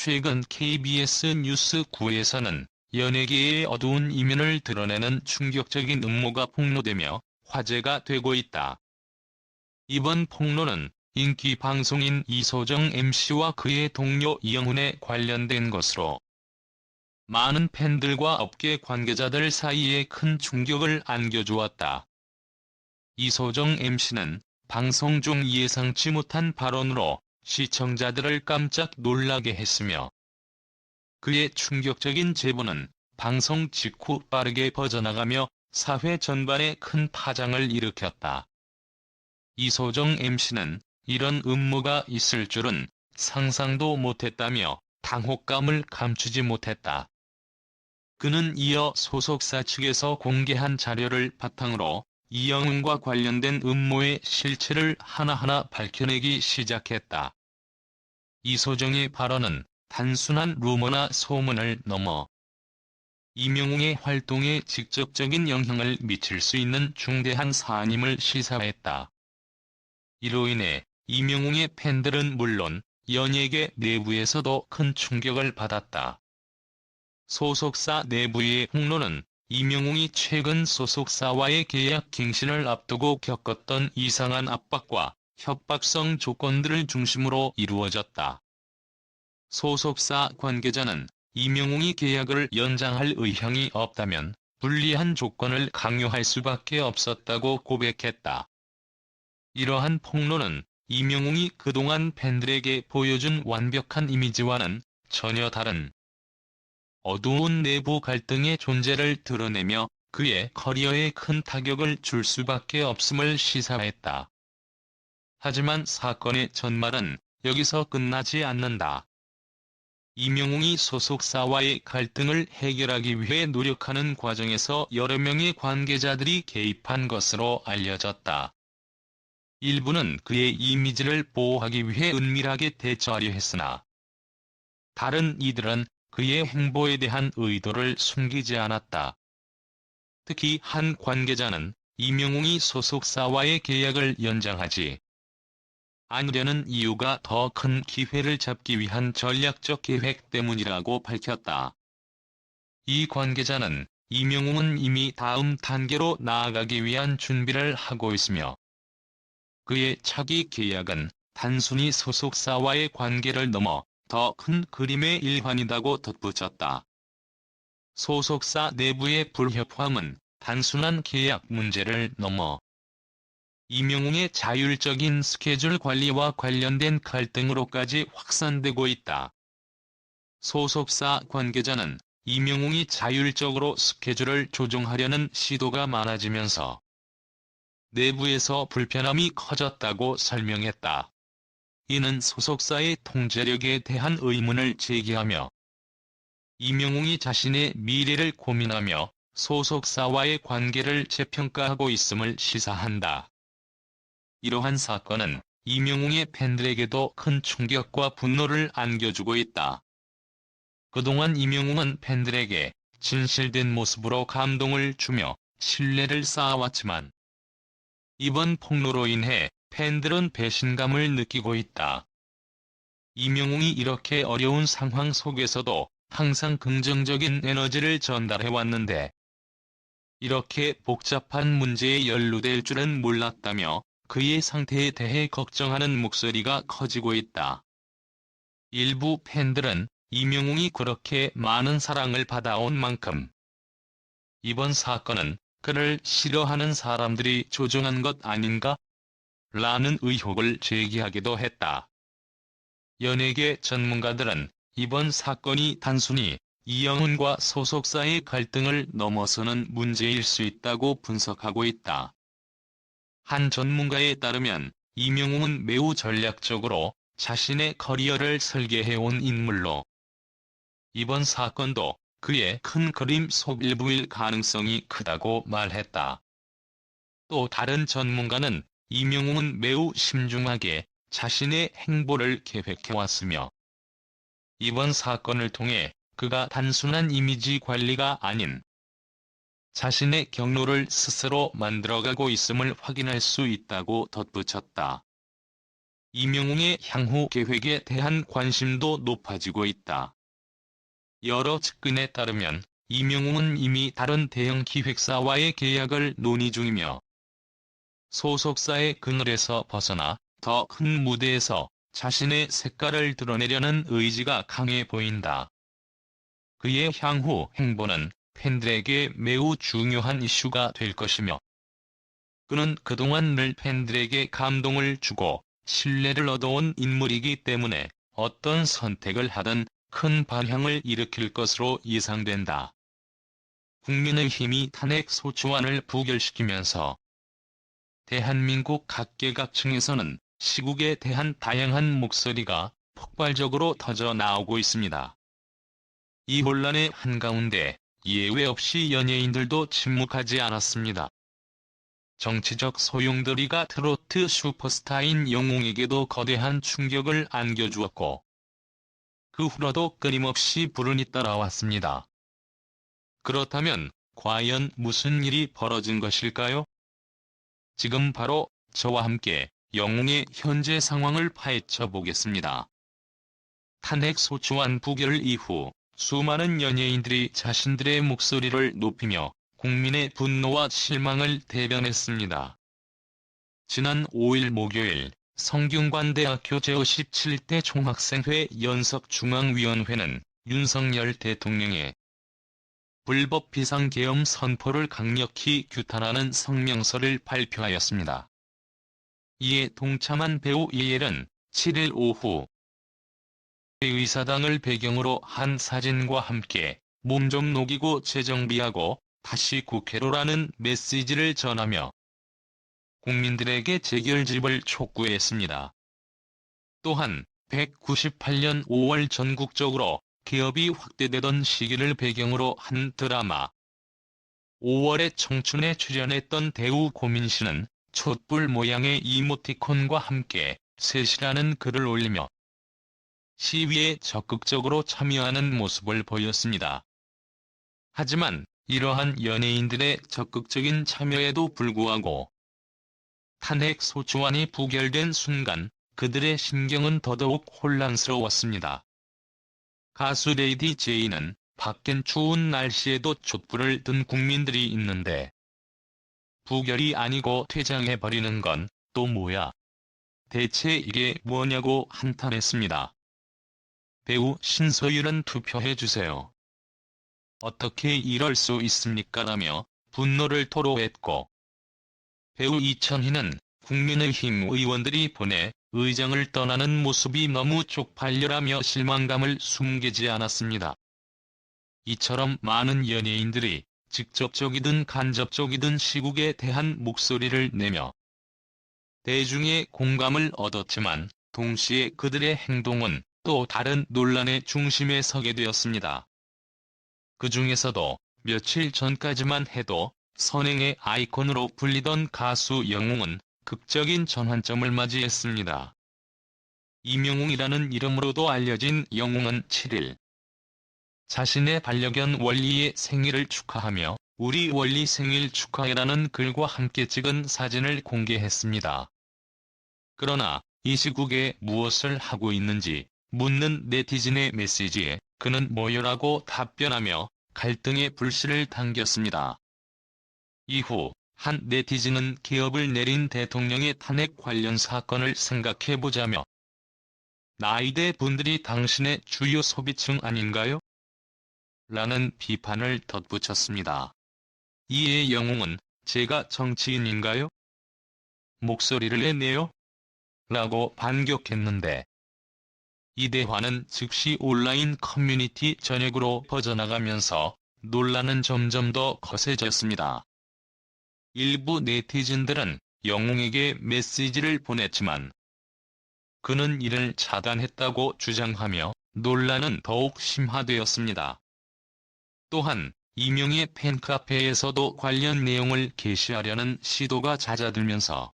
최근 KBS 뉴스 9에서는 연예계의 어두운 이면을 드러내는 충격적인 음모가 폭로되며 화제가 되고 있다. 이번 폭로는 인기 방송인 이소정 MC와 그의 동료 이영훈에 관련된 것으로 많은 팬들과 업계 관계자들 사이에 큰 충격을 안겨주었다. 이소정 MC는 방송 중 예상치 못한 발언으로 시청자들을 깜짝 놀라게 했으며 그의 충격적인 제보는 방송 직후 빠르게 퍼져나가며 사회 전반에 큰 파장을 일으켰다. 이소정 MC는 이런 음모가 있을 줄은 상상도 못했다며 당혹감을 감추지 못했다. 그는 이어 소속사 측에서 공개한 자료를 바탕으로 이영훈과 관련된 음모의 실체를 하나하나 밝혀내기 시작했다. 이소정의 발언은 단순한 루머나 소문을 넘어 이명웅의 활동에 직접적인 영향을 미칠 수 있는 중대한 사안임을 시사했다. 이로 인해 이명웅의 팬들은 물론 연예계 내부에서도 큰 충격을 받았다. 소속사 내부의 폭로는 이명웅이 최근 소속사와의 계약 갱신을 앞두고 겪었던 이상한 압박과 협박성 조건들을 중심으로 이루어졌다. 소속사 관계자는 이명웅이 계약을 연장할 의향이 없다면 불리한 조건을 강요할 수밖에 없었다고 고백했다. 이러한 폭로는 이명웅이 그동안 팬들에게 보여준 완벽한 이미지와는 전혀 다른 어두운 내부 갈등의 존재를 드러내며 그의 커리어에 큰 타격을 줄 수밖에 없음을 시사했다. 하지만 사건의 전말은 여기서 끝나지 않는다. 이명웅이 소속사와의 갈등을 해결하기 위해 노력하는 과정에서 여러 명의 관계자들이 개입한 것으로 알려졌다. 일부는 그의 이미지를 보호하기 위해 은밀하게 대처하려 했으나 다른 이들은 그의 행보에 대한 의도를 숨기지 않았다. 특히 한 관계자는 이명웅이 소속사와의 계약을 연장하지 않으려는 이유가 더 큰 기회를 잡기 위한 전략적 계획 때문이라고 밝혔다. 이 관계자는 이명웅은 이미 다음 단계로 나아가기 위한 준비를 하고 있으며 그의 차기 계약은 단순히 소속사와의 관계를 넘어 더 큰 그림의 일환이라고 덧붙였다. 소속사 내부의 불협화음은 단순한 계약 문제를 넘어 이명웅의 자율적인 스케줄 관리와 관련된 갈등으로까지 확산되고 있다. 소속사 관계자는 이명웅이 자율적으로 스케줄을 조정하려는 시도가 많아지면서 내부에서 불편함이 커졌다고 설명했다. 이는 소속사의 통제력에 대한 의문을 제기하며 이명웅이 자신의 미래를 고민하며 소속사와의 관계를 재평가하고 있음을 시사한다. 이러한 사건은 이명웅의 팬들에게도 큰 충격과 분노를 안겨주고 있다. 그동안 이명웅은 팬들에게 진실된 모습으로 감동을 주며 신뢰를 쌓아왔지만 이번 폭로로 인해 팬들은 배신감을 느끼고 있다. 이명웅이 이렇게 어려운 상황 속에서도 항상 긍정적인 에너지를 전달해왔는데 이렇게 복잡한 문제에 연루될 줄은 몰랐다며 그의 상태에 대해 걱정하는 목소리가 커지고 있다. 일부 팬들은 이명웅이 그렇게 많은 사랑을 받아온 만큼 이번 사건은 그를 싫어하는 사람들이 조종한 것 아닌가? 라는 의혹을 제기하기도 했다. 연예계 전문가들은 이번 사건이 단순히 이영훈과 소속사의 갈등을 넘어서는 문제일 수 있다고 분석하고 있다. 한 전문가에 따르면 이명웅은 매우 전략적으로 자신의 커리어를 설계해온 인물로 이번 사건도 그의 큰 그림 속 일부일 가능성이 크다고 말했다. 또 다른 전문가는 이명웅은 매우 신중하게 자신의 행보를 계획해왔으며 이번 사건을 통해 그가 단순한 이미지 관리가 아닌 자신의 경로를 스스로 만들어가고 있음을 확인할 수 있다고 덧붙였다. 이명웅의 향후 계획에 대한 관심도 높아지고 있다. 여러 측근에 따르면 이명웅은 이미 다른 대형 기획사와의 계약을 논의 중이며 소속사의 그늘에서 벗어나 더 큰 무대에서 자신의 색깔을 드러내려는 의지가 강해 보인다. 그의 향후 행보는 팬들에게 매우 중요한 이슈가 될 것이며 그는 그동안 늘 팬들에게 감동을 주고 신뢰를 얻어온 인물이기 때문에 어떤 선택을 하든 큰 반향을 일으킬 것으로 예상된다. 국민의힘이 탄핵 소추안을 부결시키면서 대한민국 각계각층에서는 시국에 대한 다양한 목소리가 폭발적으로 터져 나오고 있습니다. 이 혼란의 한가운데 예외 없이 연예인들도 침묵하지 않았습니다. 정치적 소용돌이가 트로트 슈퍼스타인 영웅에게도 거대한 충격을 안겨주었고 그 후로도 끊임없이 불운이 따라왔습니다. 그렇다면 과연 무슨 일이 벌어진 것일까요? 지금 바로 저와 함께 영웅의 현재 상황을 파헤쳐 보겠습니다. 탄핵 소추안 부결 이후 수많은 연예인들이 자신들의 목소리를 높이며 국민의 분노와 실망을 대변했습니다. 지난 5일 목요일 성균관대학교 제57대 총학생회 연석중앙위원회는 윤석열 대통령의 불법 비상계엄 선포를 강력히 규탄하는 성명서를 발표하였습니다. 이에 동참한 배우 이엘은 7일 오후 의사당을 배경으로 한 사진과 함께 몸 좀 녹이고 재정비하고 다시 국회로라는 메시지를 전하며 국민들에게 재결집을 촉구했습니다. 또한 198년 5월 전국적으로 개업이 확대되던 시기를 배경으로 한 드라마 5월의 청춘에 출연했던 대우 고민씨는 촛불 모양의 이모티콘과 함께 셋이라는 글을 올리며 시위에 적극적으로 참여하는 모습을 보였습니다. 하지만 이러한 연예인들의 적극적인 참여에도 불구하고 탄핵 소추안이 부결된 순간 그들의 심경은 더더욱 혼란스러웠습니다. 가수 레이디 제이는 밖엔 추운 날씨에도 촛불을 든 국민들이 있는데 부결이 아니고 퇴장해버리는 건 또 뭐야? 대체 이게 뭐냐고 한탄했습니다. 배우 신서율은 투표해주세요. 어떻게 이럴 수 있습니까? 라며 분노를 토로했고 배우 이천희는 국민의힘 의원들이 보내 의장을 떠나는 모습이 너무 쪽팔려라며 실망감을 숨기지 않았습니다. 이처럼 많은 연예인들이 직접적이든 간접적이든 시국에 대한 목소리를 내며 대중의 공감을 얻었지만 동시에 그들의 행동은 또 다른 논란의 중심에 서게 되었습니다. 그 중에서도 며칠 전까지만 해도 선행의 아이콘으로 불리던 가수 영웅은 극적인 전환점을 맞이했습니다. 이명웅이라는 이름으로도 알려진 영웅은 7일 자신의 반려견 월리의 생일을 축하하며 우리 월리 생일 축하해라는 글과 함께 찍은 사진을 공개했습니다. 그러나 이 시국에 무엇을 하고 있는지 묻는 네티즌의 메시지에 그는 뭐요라고 답변하며 갈등의 불씨를 당겼습니다. 이후 한 네티즌은 개업을 내린 대통령의 탄핵 관련 사건을 생각해보자며 나이대 분들이 당신의 주요 소비층 아닌가요? 라는 비판을 덧붙였습니다. 이에 영웅은 제가 정치인인가요? 목소리를 내네요? 라고 반격했는데 이 대화는 즉시 온라인 커뮤니티 전역으로 퍼져나가면서 논란은 점점 더 거세졌습니다. 일부 네티즌들은 영웅에게 메시지를 보냈지만 그는 이를 차단했다고 주장하며 논란은 더욱 심화되었습니다. 또한 이명의 팬카페에서도 관련 내용을 게시하려는 시도가 잦아들면서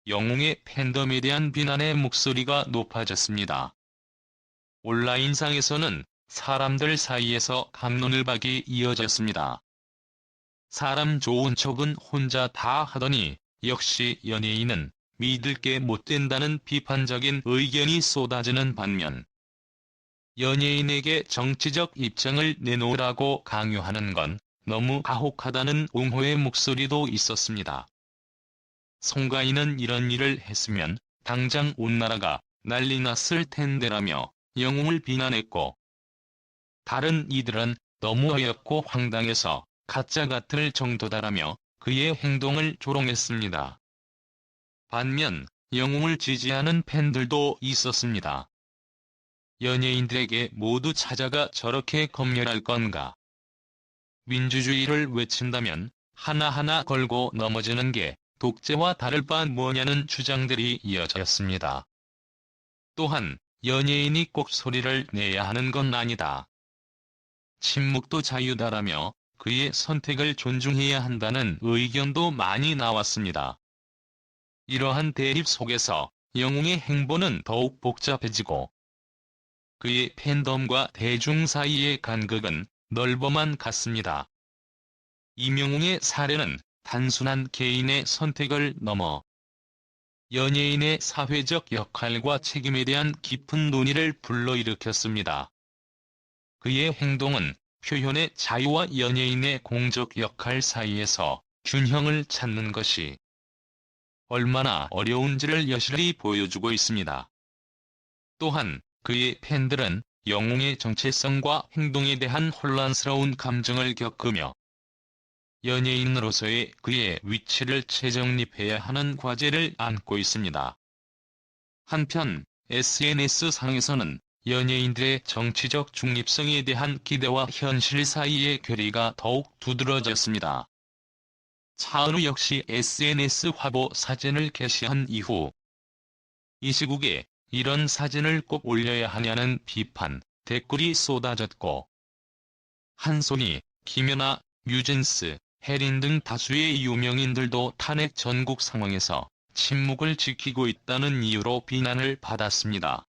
영웅의 팬덤에 대한 비난의 목소리가 높아졌습니다. 온라인상에서는 사람들 사이에서 갑론을박이 이어졌습니다. 사람 좋은 척은 혼자 다 하더니 역시 연예인은 믿을 게 못 된다는 비판적인 의견이 쏟아지는 반면, 연예인에게 정치적 입장을 내놓으라고 강요하는 건 너무 가혹하다는 옹호의 목소리도 있었습니다. 송가인은 이런 일을 했으면 당장 온 나라가 난리 났을 텐데라며 영웅을 비난했고, 다른 이들은 너무 어이없고 황당해서 가짜 같을 정도다라며 그의 행동을 조롱했습니다. 반면 영웅을 지지하는 팬들도 있었습니다. 연예인들에게 모두 찾아가 저렇게 검열할 건가? 민주주의를 외친다면 하나하나 걸고 넘어지는 게 독재와 다를 바 뭐냐는 주장들이 이어졌습니다. 또한 연예인이 꼭 소리를 내야 하는 건 아니다. 침묵도 자유다라며 그의 선택을 존중해야 한다는 의견도 많이 나왔습니다. 이러한 대립 속에서 영웅의 행보는 더욱 복잡해지고, 그의 팬덤과 대중 사이의 간극은 넓어만 갔습니다. 이명웅의 사례는 단순한 개인의 선택을 넘어 연예인의 사회적 역할과 책임에 대한 깊은 논의를 불러일으켰습니다. 그의 행동은 표현의 자유와 연예인의 공적 역할 사이에서 균형을 찾는 것이 얼마나 어려운지를 여실히 보여주고 있습니다. 또한 그의 팬들은 영웅의 정체성과 행동에 대한 혼란스러운 감정을 겪으며 연예인으로서의 그의 위치를 재정립해야 하는 과제를 안고 있습니다. 한편 SNS상에서는 연예인들의 정치적 중립성에 대한 기대와 현실 사이의 괴리가 더욱 두드러졌습니다. 차은우 역시 SNS 화보 사진을 게시한 이후 이 시국에 이런 사진을 꼭 올려야 하냐는 비판, 댓글이 쏟아졌고, 한손희, 김연아, 뮤진스, 혜린 등 다수의 유명인들도 탄핵 전국 상황에서 침묵을 지키고 있다는 이유로 비난을 받았습니다.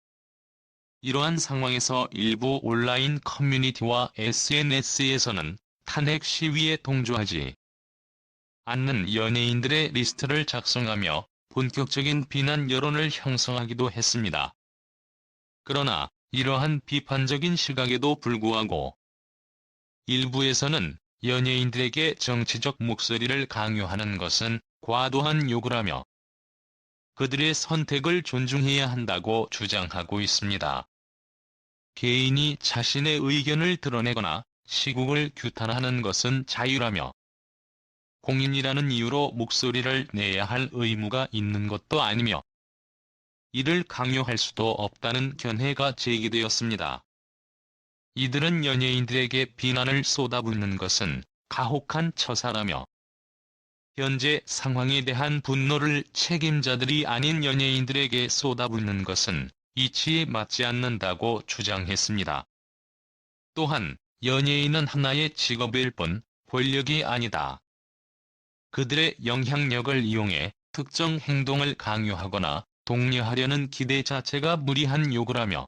이러한 상황에서 일부 온라인 커뮤니티와 SNS에서는 탄핵 시위에 동조하지 않는 연예인들의 리스트를 작성하며 본격적인 비난 여론을 형성하기도 했습니다. 그러나 이러한 비판적인 시각에도 불구하고 일부에서는 연예인들에게 정치적 목소리를 강요하는 것은 과도한 요구라며 그들의 선택을 존중해야 한다고 주장하고 있습니다. 개인이 자신의 의견을 드러내거나 시국을 규탄하는 것은 자유라며 공인이라는 이유로 목소리를 내야 할 의무가 있는 것도 아니며 이를 강요할 수도 없다는 견해가 제기되었습니다. 이들은 연예인들에게 비난을 쏟아붓는 것은 가혹한 처사라며 현재 상황에 대한 분노를 책임자들이 아닌 연예인들에게 쏟아붓는 것은 이치에 맞지 않는다고 주장했습니다. 또한 연예인은 하나의 직업일 뿐 권력이 아니다. 그들의 영향력을 이용해 특정 행동을 강요하거나 독려하려는 기대 자체가 무리한 요구라며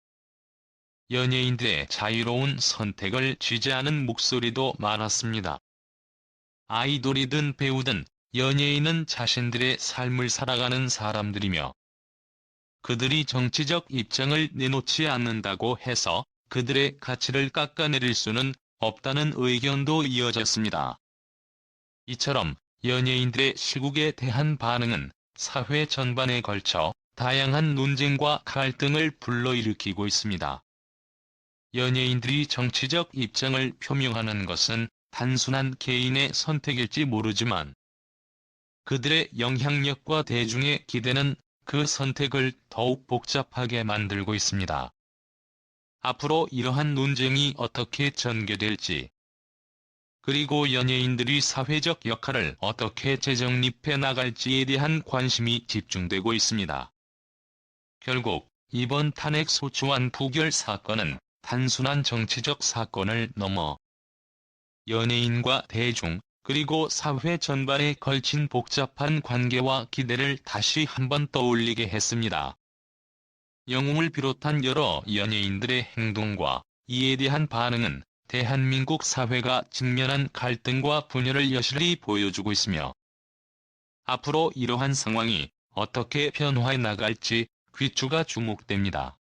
연예인들의 자유로운 선택을 지지하는 목소리도 많았습니다. 아이돌이든 배우든 연예인은 자신들의 삶을 살아가는 사람들이며 그들이 정치적 입장을 내놓지 않는다고 해서 그들의 가치를 깎아내릴 수는 없다는 의견도 이어졌습니다. 이처럼 연예인들의 시국에 대한 반응은 사회 전반에 걸쳐 다양한 논쟁과 갈등을 불러일으키고 있습니다. 연예인들이 정치적 입장을 표명하는 것은 단순한 개인의 선택일지 모르지만 그들의 영향력과 대중의 기대는 그 선택을 더욱 복잡하게 만들고 있습니다. 앞으로 이러한 논쟁이 어떻게 전개될지, 그리고 연예인들이 사회적 역할을 어떻게 재정립해 나갈지에 대한 관심이 집중되고 있습니다. 결국 이번 탄핵 소추안 부결 사건은 단순한 정치적 사건을 넘어 연예인과 대중, 그리고 사회 전반에 걸친 복잡한 관계와 기대를 다시 한번 떠올리게 했습니다. 영웅을 비롯한 여러 연예인들의 행동과 이에 대한 반응은 대한민국 사회가 직면한 갈등과 분열을 여실히 보여주고 있으며 앞으로 이러한 상황이 어떻게 변화해 나갈지 귀추가 주목됩니다.